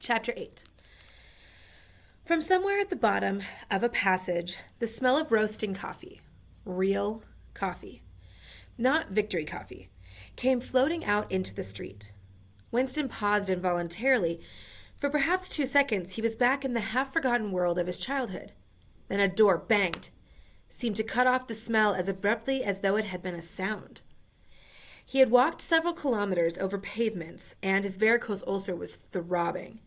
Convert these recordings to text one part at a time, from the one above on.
Chapter 8. From somewhere at the bottom of a passage, the smell of roasting coffee, real coffee, not victory coffee, came floating out into the street. Winston paused involuntarily. For perhaps 2 seconds, he was back in the half-forgotten world of his childhood. Then a door banged, seemed to cut off the smell as abruptly as though it had been a sound. He had walked several kilometers over pavements, and his varicose ulcer was throbbing.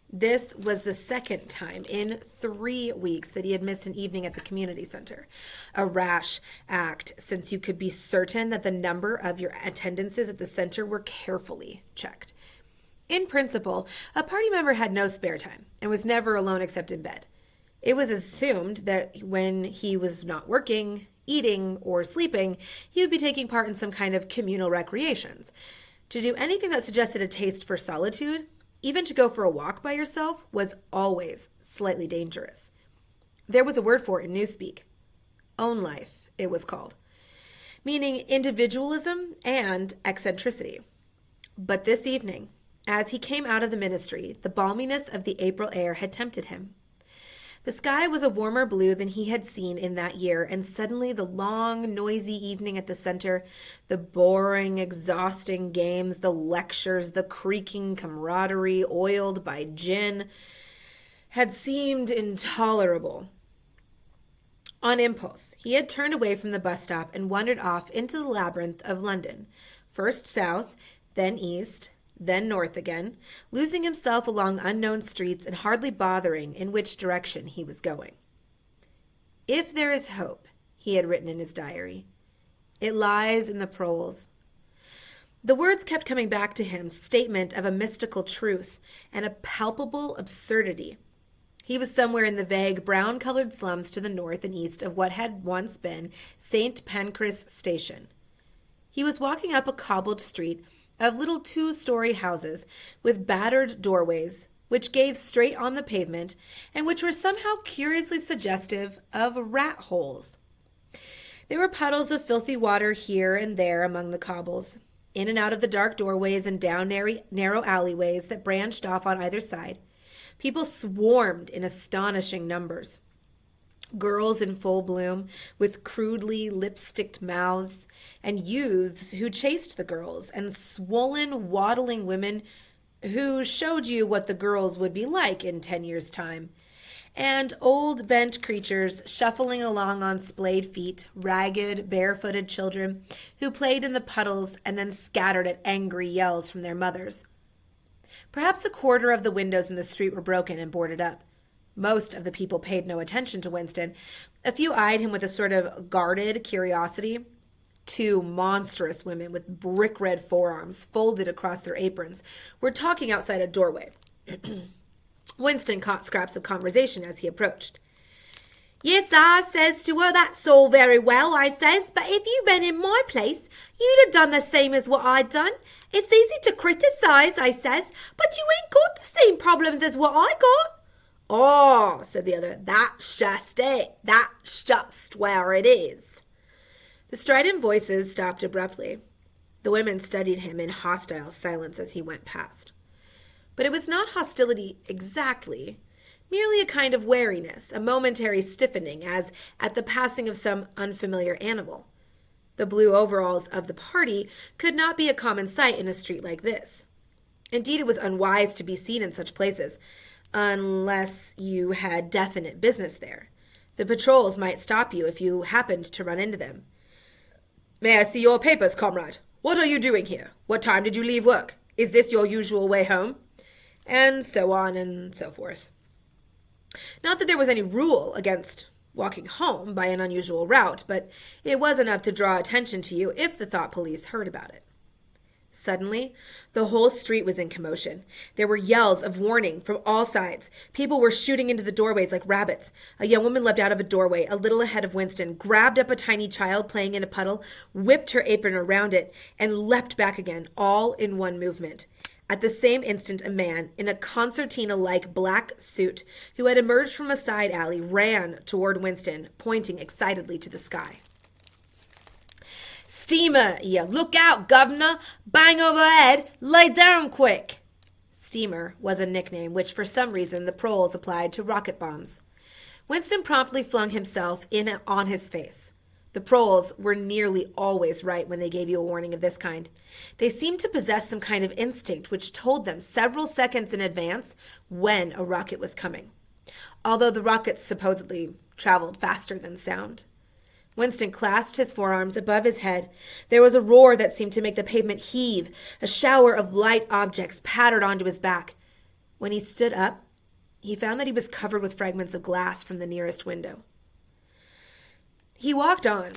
This was the second time in 3 weeks that he had missed an evening at the community center. A rash act, since you could be certain that the number of your attendances at the center were carefully checked. In principle, a party member had no spare time and was never alone except in bed. It was assumed that when he was not working, eating, or sleeping, he would be taking part in some kind of communal recreations. To do anything that suggested a taste for solitude, even to go for a walk by yourself, was always slightly dangerous. There was a word for it in Newspeak. Own life, it was called, meaning individualism and eccentricity. But this evening, as he came out of the ministry, the balminess of the April air had tempted him. The sky was a warmer blue than he had seen in that year, and suddenly the long, noisy evening at the center, the boring, exhausting games, the lectures, the creaking camaraderie oiled by gin, had seemed intolerable. On impulse, he had turned away from the bus stop and wandered off into the labyrinth of London, first south, then east, then north again, losing himself along unknown streets and hardly bothering in which direction he was going. If there is hope, he had written in his diary, it lies in the proles. The words kept coming back to him, statement of a mystical truth and a palpable absurdity. He was somewhere in the vague brown-colored slums to the north and east of what had once been St. Pancras Station. He was walking up a cobbled street of little 2-story houses with battered doorways, which gave straight on the pavement and which were somehow curiously suggestive of rat holes. There were puddles of filthy water here and there among the cobbles. In and out of the dark doorways and down narrow alleyways that branched off on either side, people swarmed in astonishing numbers. Girls in full bloom, with crudely lipsticked mouths, and youths who chased the girls, and swollen, waddling women who showed you what the girls would be like in 10 years' time, and old bent creatures shuffling along on splayed feet, ragged, barefooted children who played in the puddles and then scattered at angry yells from their mothers. Perhaps a quarter of the windows in the street were broken and boarded up. Most of the people paid no attention to Winston. A few eyed him with a sort of guarded curiosity. 2 monstrous women with brick-red forearms folded across their aprons were talking outside a doorway. Winston caught scraps of conversation as he approached. "Yes, I says to her, that's all very well, I says, but if you'd been in my place, you'd have done the same as what I'd done. It's easy to criticise, I says, but you ain't got the same problems as what I got." "Oh," said the other, "that's just it. That's just where it is." The strident voices stopped abruptly. The women studied him in hostile silence as he went past. But it was not hostility exactly, merely a kind of wariness, a momentary stiffening as at the passing of some unfamiliar animal. The blue overalls of the party could not be a common sight in a street like this. Indeed, it was unwise to be seen in such places, unless you had definite business there. The patrols might stop you if you happened to run into them. "May I see your papers, comrade? What are you doing here? What time did you leave work? Is this your usual way home?" And so on and so forth. Not that there was any rule against walking home by an unusual route, but it was enough to draw attention to you if the thought police heard about it. Suddenly, the whole street was in commotion. There were yells of warning from all sides. People were shooting into the doorways like rabbits. A young woman leapt out of a doorway a little ahead of Winston, grabbed up a tiny child playing in a puddle, whipped her apron around it, and leapt back again, all in one movement. At the same instant, a man in a concertina-like black suit who had emerged from a side alley ran toward Winston, pointing excitedly to the sky. "Steamer, you! Look out, governor! Bang overhead! Lay down quick!" Steamer was a nickname which for some reason the proles applied to rocket bombs. Winston promptly flung himself in on his face. The proles were nearly always right when they gave you a warning of this kind. They seemed to possess some kind of instinct which told them several seconds in advance when a rocket was coming, although the rockets supposedly traveled faster than sound. Winston clasped his forearms above his head. There was a roar that seemed to make the pavement heave. A shower of light objects pattered onto his back. When he stood up, he found that he was covered with fragments of glass from the nearest window. He walked on.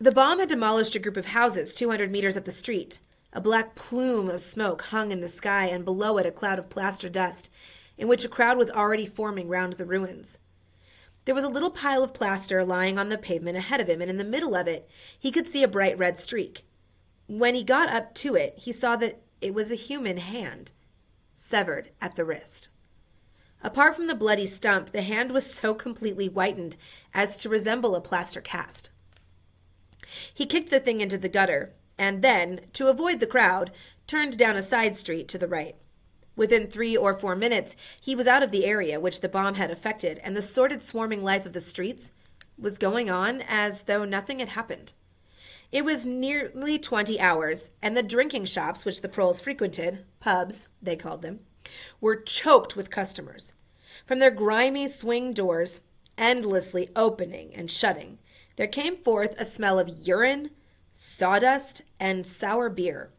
The bomb had demolished a group of houses 200 meters up the street. A black plume of smoke hung in the sky, and below it a cloud of plaster dust, in which a crowd was already forming round the ruins. There was a little pile of plaster lying on the pavement ahead of him, and in the middle of it he could see a bright red streak. When he got up to it, he saw that it was a human hand, severed at the wrist. Apart from the bloody stump, the hand was so completely whitened as to resemble a plaster cast. He kicked the thing into the gutter, and then, to avoid the crowd, turned down a side street to the right. Within 3 or 4 minutes, he was out of the area which the bomb had affected, and the sordid swarming life of the streets was going on as though nothing had happened. It was nearly 20 hours, and the drinking shops which the proles frequented, pubs, they called them, were choked with customers. From their grimy swing doors, endlessly opening and shutting, there came forth a smell of urine, sawdust, and sour beer.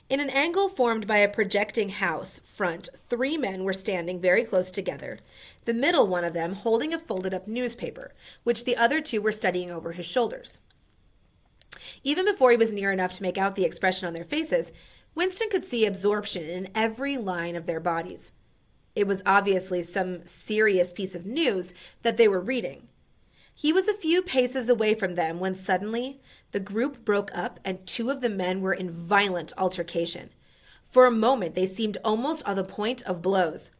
In an angle formed by a projecting house front, 3 men were standing very close together, the middle one of them holding a folded-up newspaper, which the other 2 were studying over his shoulders. Even before he was near enough to make out the expression on their faces, Winston could see absorption in every line of their bodies. It was obviously some serious piece of news that they were reading. He was a few paces away from them when suddenly the group broke up and 2 of the men were in violent altercation. For a moment they seemed almost on the point of blows.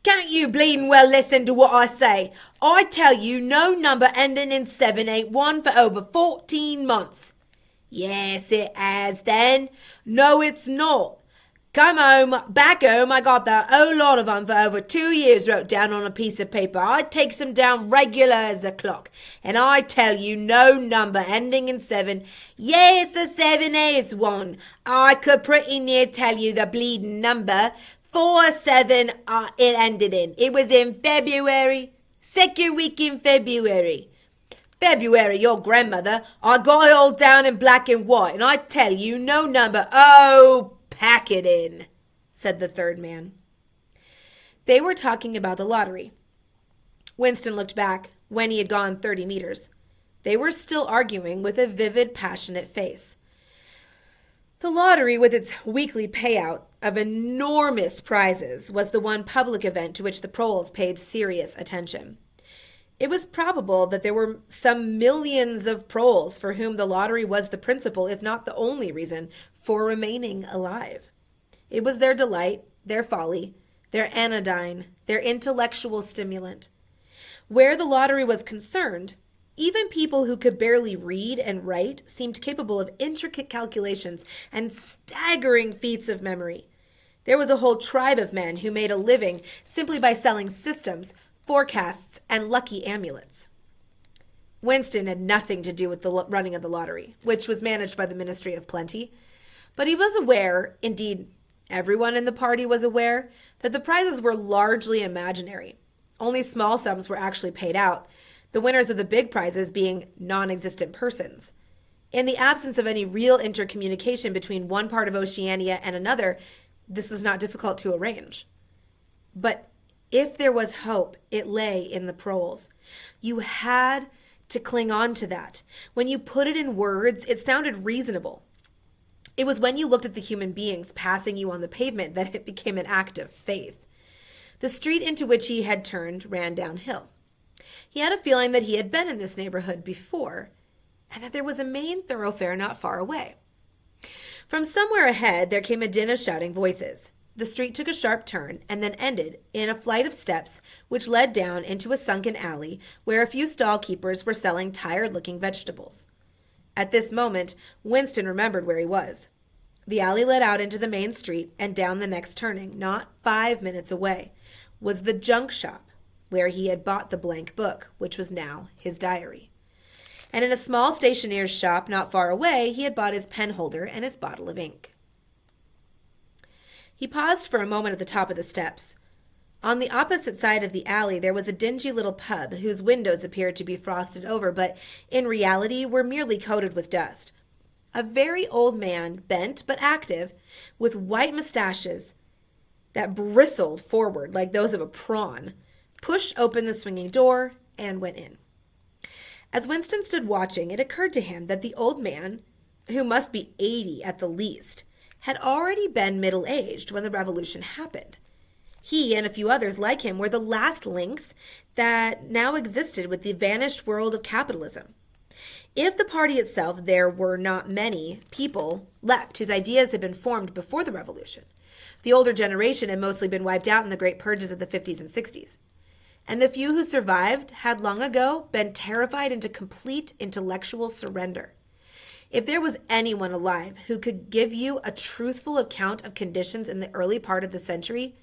"Can't you bleedin' well listen to what I say? I tell you no number ending in 7 ain't won for over 14 months. "Yes, it has, then." "No, it's not. Back home, I got that whole lot of 'em for over 2 years wrote down on a piece of paper. I takes 'em down regular as the clock. And I tell you, no number ending in 7. Yes, a 7 is one. I could pretty near tell you the bleeding number. 47 it ended in. It was in February. 2nd week in February. February, your grandmother. I got it all down in black and white, and I tell you, no number." "Oh, pack it in," said the third man. They were talking about the lottery. Winston looked back when he had gone 30 meters. They were still arguing with a vivid, passionate face. The lottery, with its weekly payout of enormous prizes, was the one public event to which the proles paid serious attention. It was probable that there were some millions of proles for whom the lottery was the principal, if not the only reason, for remaining alive. It was their delight, their folly, their anodyne, their intellectual stimulant. Where the lottery was concerned, even people who could barely read and write seemed capable of intricate calculations and staggering feats of memory. There was a whole tribe of men who made a living simply by selling systems, forecasts, and lucky amulets. Winston had nothing to do with the running of the lottery, which was managed by the Ministry of Plenty, but he was aware, indeed everyone in the party was aware, that the prizes were largely imaginary. Only small sums were actually paid out, the winners of the big prizes being non-existent persons. In the absence of any real intercommunication between one part of Oceania and another, this was not difficult to arrange. But if there was hope, it lay in the proles. You had to cling on to that. When you put it in words, it sounded reasonable. It was when you looked at the human beings passing you on the pavement that it became an act of faith. The street into which he had turned ran downhill. He had a feeling that he had been in this neighborhood before, and that there was a main thoroughfare not far away. From somewhere ahead, there came a din of shouting voices. The street took a sharp turn and then ended in a flight of steps which led down into a sunken alley where a few stall keepers were selling tired-looking vegetables. At this moment, Winston remembered where he was. The alley led out into the main street, and down the next turning, not 5 minutes away, was the junk shop where he had bought the blank book, which was now his diary. And in a small stationer's shop not far away, he had bought his pen holder and his bottle of ink. He paused for a moment at the top of the steps. On the opposite side of the alley, there was a dingy little pub whose windows appeared to be frosted over, but in reality were merely coated with dust. A very old man, bent but active, with white mustaches that bristled forward like those of a prawn, pushed open the swinging door and went in. As Winston stood watching, it occurred to him that the old man, who must be 80 at the least, had already been middle-aged when the revolution happened. He and a few others like him were the last links that now existed with the vanished world of capitalism. If the party itself, there were not many people left whose ideas had been formed before the revolution. The older generation had mostly been wiped out in the great purges of the 50s and 60s. And the few who survived had long ago been terrified into complete intellectual surrender. If there was anyone alive who could give you a truthful account of conditions in the early part of the century,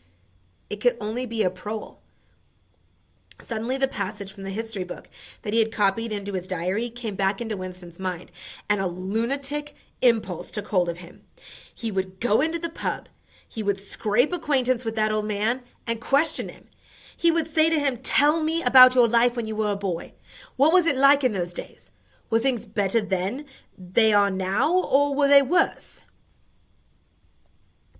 it could only be a prole. Suddenly the passage from the history book that he had copied into his diary came back into Winston's mind, and a lunatic impulse took hold of him. He would go into the pub. He would scrape acquaintance with that old man and question him. He would say to him, "Tell me about your life when you were a boy. What was it like in those days? Were things better then they are now, or were they worse?"